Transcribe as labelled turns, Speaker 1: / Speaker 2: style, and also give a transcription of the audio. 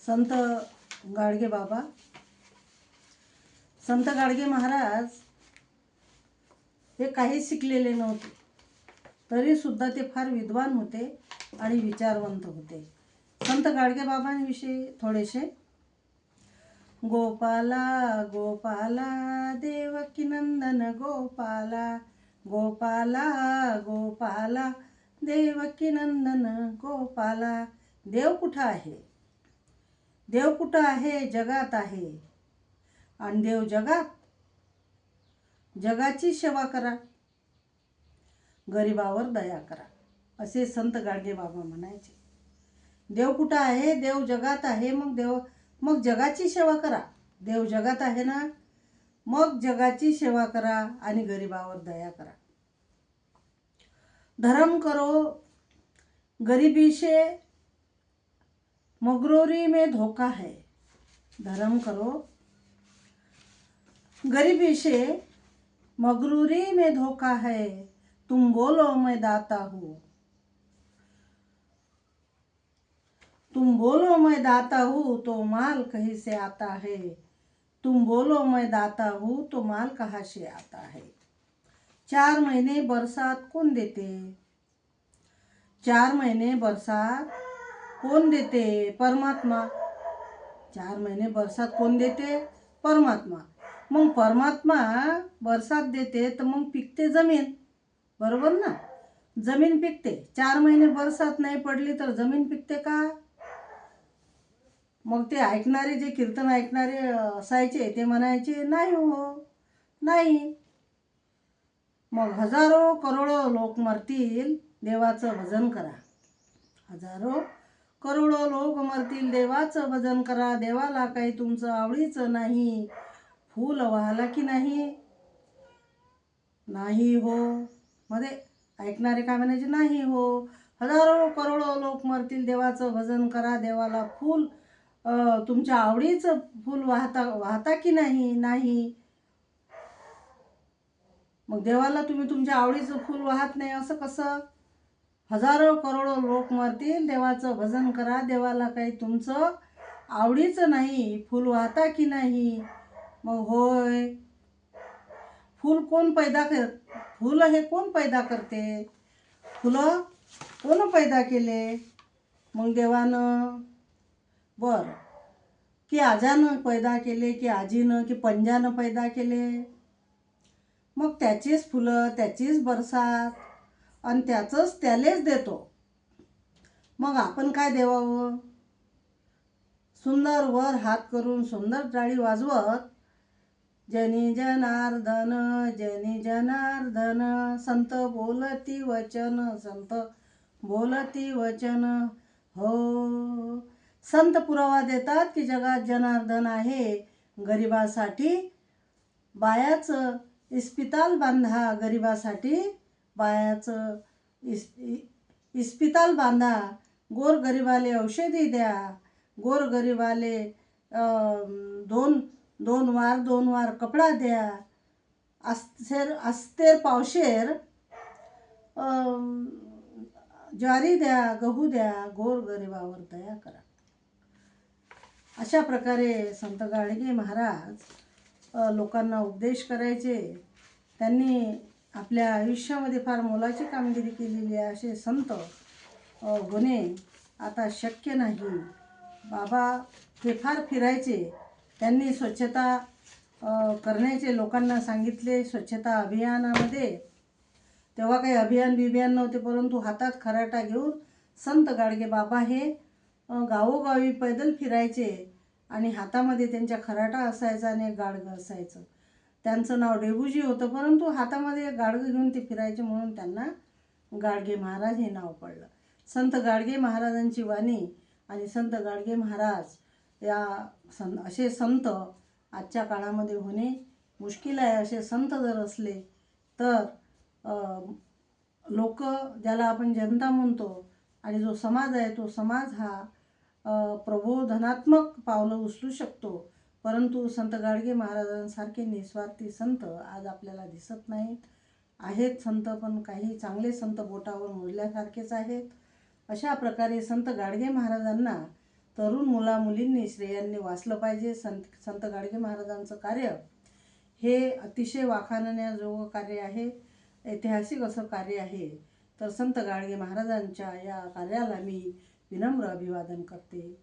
Speaker 1: संत गाडगे बाबा. संत गाडगे महाराज हे काहीच शिकलेले नव्हते, तरीसुद्धा ते फार विद्वान होते आणि विचारवंत होते. संत गाडगे बाबांविषयी थोडेसे. गोपाला गोपाला देवकी नंदन गोपाला, गोपाला गोपाला देवकी नंदन गोपाला. देव कुठं आहे? देव कुठं आहे? जगात आहे. आणि देव जगात. जगाची सेवा करा, गरिबावर दया करा, असे संत गाडगे बाबा म्हणायचे. देव कुठं आहे? देव जगात आहे. मग जगाची सेवा करा. देव जगात आहे ना, मग जगाची सेवा करा आणि गरिबावर दया करा. धर्म करो गरीबी से, मगरूरी में धोखा है. धर्म करो गरीबी से, मगरूरी में धोखा है. तुम बोलो मैं दाता हूँ, तुम बोलो मैं दाता हूँ तो माल कहीं से आता है. तुम बोलो मैं दाता हूँ तो माल कहाँ से आता है. 4 महीने बरसात कौन देते? 4 महीने बरसात कौन देते? परमात्मा. 4 महीने बरसात कौन देते? परमात्मा. मग परमात्मा बरसात देते तर मग पिकते जमीन, बरोबर ना? जमीन पिकते. 4 महिने बरसात नाही पडली तर जमीन पिकते का? मग ते ऐकणारे, जे कीर्तन ऐकणारे असायचे, ते म्हणायचे नाही हो, नाही. मग हजारो करोडो लोक मरतील, देवाचं भजन करा. हजारो करोडो लोक मरतील, देवाचं भजन करा. देवाला काही तुमचं आवडीचं नाही. फूल वाहला की नाही? नाही हो. मध्ये ऐकणारे काय म्हणायचे? नाही हो. हजारो करोडो लोक मरतील, देवाचं भजन करा. देवाला फूल, तुमच्या आवडीचं फूल वाहता की नाही? नाही. मग देवाला तुम्ही तुमच्या आवडीचं फूल वाहत नाही असं कसं? हजारो करोडो लोक मरतील, देवाचं भजन करा. देवाला काही तुमचं आवडीचं नाही, फूल वाहता की नाही? मग होय. फूल हे कोण पैदा करते? फुलं कोण पैदा केले? मग देवानं. बरं, की आजानं पैदा केले, की आजीनं, की पंजानं पैदा केले? मग त्याचीच फुलं, त्याचीच बरसात आणि त्याचंच त्यालेच देतो. मग आपण काय देवावं? सुंदर वर हात करून, सुंदर टाळी वाजवत, जनी जनार्दन जनी जनार्दन, संत बोलती वचन, संत बोलती वचन. हो, संत पुरावा देतात की जगात जनार्दन आहे. गरिबासाठी बायाचं इस्पिताल बांधा, गरिबासाठी बायाचं इस्पिताल बांधा. गोरगरिबाले औषधी द्या. गोरगरिबाले दोन वार कपडा द्या. अस्तेर पावशेर ज्वारी द्या, गहू द्या. गोरगरिबावर दया करा. अशा प्रकारे संत गाडगे महाराज लोकांना उपदेश करायचे. त्यांनी आपल्या आयुष्यामध्ये फार मोलाची कामगिरी केलेली आहे. असे संत होणे आता शक्य नाही. बाबा हे फार फिरायचे. त्यांनी स्वच्छता करण्याचे लोकांना सांगितले. स्वच्छता अभियानामध्ये, तेव्हा काही अभियान नव्हते, परंतु हातात खराटा घेऊन संत गाडगे बाबा हे गावोगावी पैदल फिरायचे आणि हातामध्ये त्यांच्या खराटा असायचा आणि एक गाडगं असायचं. त्यांचं नाव डेबूजी होतं, परंतु हातामध्ये एक गाडगं घेऊन ते फिरायचे, म्हणून त्यांना गाडगे महाराज हे नाव पडलं. संत गाडगे महाराजांची वाणी आणि संत गाडगे महाराज या असे संत आजच्या काळामध्ये होणे मुश्किल आहे. असे संत जर असले तर लोक, ज्याला आपण जनता म्हणतो, आणि जो समाज आहे, तो समाज हा प्रबोधनात्मक पावलं उचलू शकतो. परंतु संत गाडगे महाराजांसारखे निस्वार्थी संत आज आपल्याला दिसत नाहीत. आहेत संत, पण काही चांगले संत बोटावर मोजल्यासारखेच आहेत. अशा प्रकारे संत गाडगे महाराजांना तरुण मुलामुलींनी स्त्रियांनी वाचलं पाहिजे. संत गाडगे महाराजांचं कार्य हे अतिशय वाखाणण्याजोगं कार्य आहे, ऐतिहासिक असं कार्य आहे. तर संत गाडगे महाराजांच्या या कार्याला मी विनम्र अभिवादन करते.